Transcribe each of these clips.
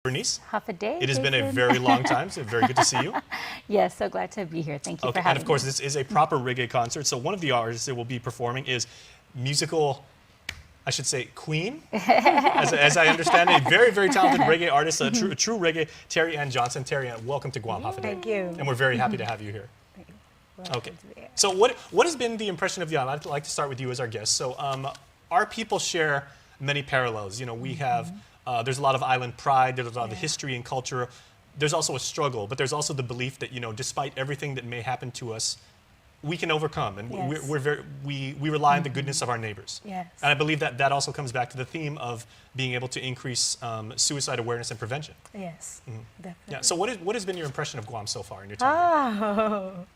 Bernice, Half a day. it has been a Jason. very long time, so very good to see you. Yes, so glad to be here. Thank you for Okay, having and of course, me. this is a proper reggae concert. So one of the artists that will be performing is musical, I should say, queen, as I understand it, a very, very talented reggae artist, a true reggae, Terry Ann Johnson. Terry Ann, welcome to Guam. Half a day. Thank you. And we're very happy to have you here. Welcome Okay. to the air. So what has been the impression of the island? I'd like to start with you as our guest. So our people share many parallels. You know, we have, there's a lot of island pride, there's a lot of history and culture. There's also a struggle, but there's also the belief that, you know, despite everything that may happen to us, we can overcome, and Yes. we rely on the goodness of our neighbors. Yes. And I believe that that also comes back to the theme of being able to increase suicide awareness and prevention. Yes, definitely. Yeah. So what has been your impression of Guam so far in your time?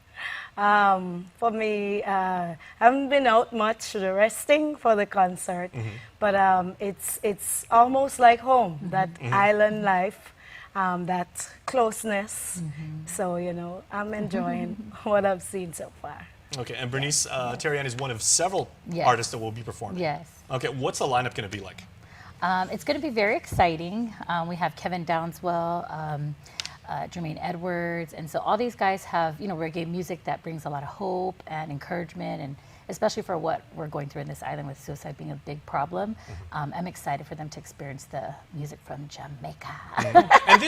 For me, I haven't been out much resting for the concert, but it's almost like home, that island life, that closeness. So, you know, I'm enjoying what I've seen so far. Okay. And Bernice, Terry Ann is one of several Yes. artists that will be performing. Yes. Okay. What's the lineup going to be like? It's going to be very exciting. We have Kevin Downswell, Jermaine Edwards, and so all these guys have, you know, reggae music that brings a lot of hope and encouragement, and especially for what we're going through in this island with suicide being a big problem. I'm excited for them to experience the music from Jamaica. And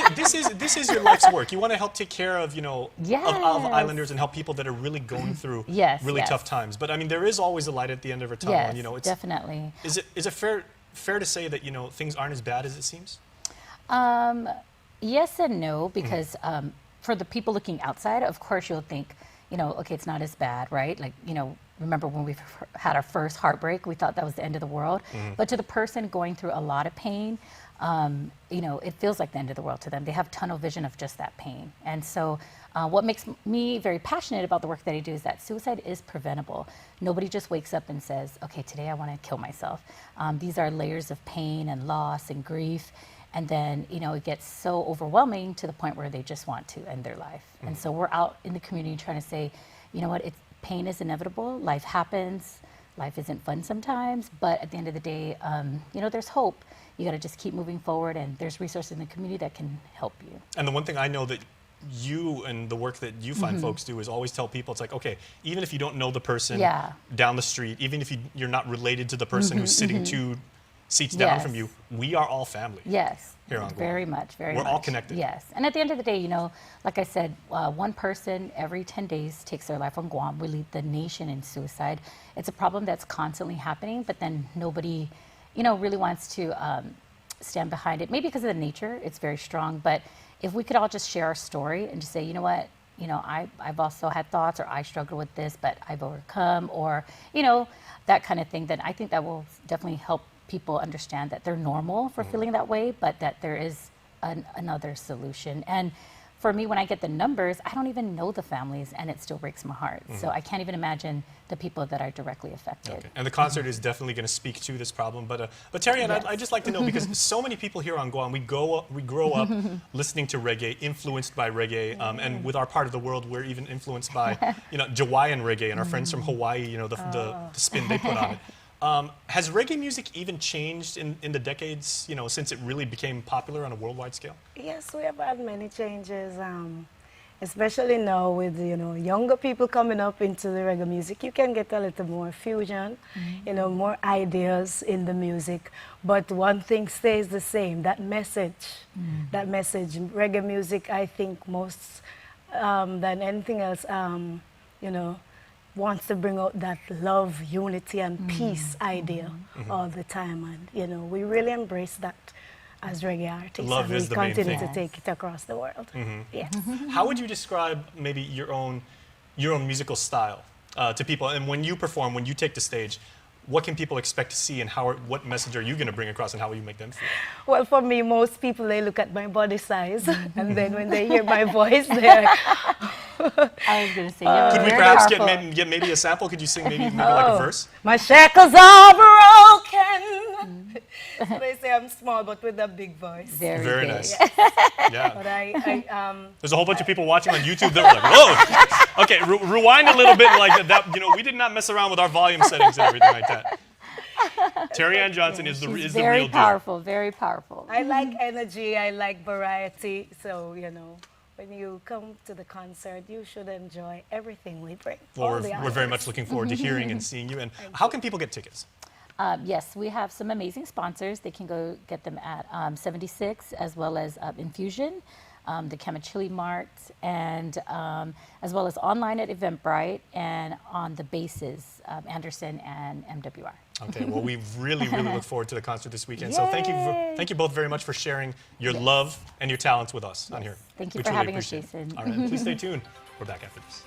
this is your life's work. You want to help take care of, you know, of Yes. islanders and help people that are really going through Yes, really yes. tough times. But I mean, there is always a light at the end of a tunnel. Yes, And, you know, it's, definitely. is it fair to say that, you know, things aren't as bad as it seems? Yes and no, because for the people looking outside, of course you'll think, you know, okay, it's not as bad, right? Like, you know, remember when we had our first heartbreak, we thought that was the end of the world. But to the person going through a lot of pain, you know, it feels like the end of the world to them. They have tunnel vision of just that pain. And so what makes me very passionate about the work that I do is that suicide is preventable. Nobody just wakes up and says, okay, today I want to kill myself. These are layers of pain and loss and grief. And then, you know, it gets so overwhelming to the point where they just want to end their life. And so we're out in the community trying to say, you know what, pain is inevitable, life happens, life isn't fun sometimes, but at the end of the day, you know, there's hope. You got to just keep moving forward, and there's resources in the community that can help you. And the one thing I know that you and the work that you find folks do is always tell people, it's like, okay, even if you don't know the person down the street, even if you're not related to the person who's sitting two seats down from you, we are all family. Yes, here on Guam. very much. We're all connected. Yes, and at the end of the day, you know, like I said, one person every 10 days takes their life on Guam. We lead the nation in suicide. It's a problem that's constantly happening, but then nobody, you know, really wants to stand behind it. Maybe because of the nature, it's very strong. But if we could all just share our story and just say, you know what, you know, I've also had thoughts, or I struggle with this, but I've overcome, or, you know, that kind of thing, then I think that will definitely help people understand that they're normal for feeling that way, but that there is another solution. And for me, when I get the numbers, I don't even know the families, and it still breaks my heart. So I can't even imagine the people that are directly affected. Okay. And the concert is definitely going to speak to this problem. But Terry, and I'd just like to know, because so many people here on Guam, we grow up listening to reggae, influenced by reggae, and with our part of the world, we're even influenced by, you know, Hawaiian reggae, and our friends from Hawaii, you know, the spin they put on it. Has reggae music even changed in the decades, you know, since it really became popular on a worldwide scale? Yes, we have had many changes, especially now with, you know, younger people coming up into the reggae music. You can get a little more fusion, you know, more ideas in the music. But one thing stays the same, that message. That message. Reggae music, I think, most than anything else, you know, wants to bring out that love, unity, and peace idea all the time. And, you know, we really embrace that as reggae artists. Love is the main thing. We continue to take it across the world. Yes. How would you describe maybe your own musical style to people? And when you perform, when you take the stage, what can people expect to see, and what message are you going to bring across, and how will you make them feel? Well, for me, most people, they look at my body size, and then when they hear my voice, they're like, I was going to say, yeah, Could we very perhaps powerful. get maybe a sample? Could you sing maybe like a verse? my shackles are broken. So they say I'm small, but with a big voice. Very big. nice. Yeah. But I There's a whole bunch of people watching on YouTube that were like, whoa. Okay, rewind a little bit like that. You know, we did not mess around with our volume settings and everything like that. Terry Ann Johnson is the She's real very deal. powerful, very powerful. I like energy, I like variety, so, you know, when you come to the concert, you should enjoy everything we bring. Well, all we're the very artists. much looking forward to hearing and seeing you. And how can people get tickets? Yes, we have some amazing sponsors. They can go get them at 76 as well as Infusion, the Camachili Mart, and as well as online at Eventbrite and on the bases, Anderson and MWR. Okay, well, we really, really look forward to the concert this weekend. So thank you both very much for sharing your love and your talents with us on here. Thank you We for truly having us, appreciate it. Jason. All right, please stay tuned. We're back after this.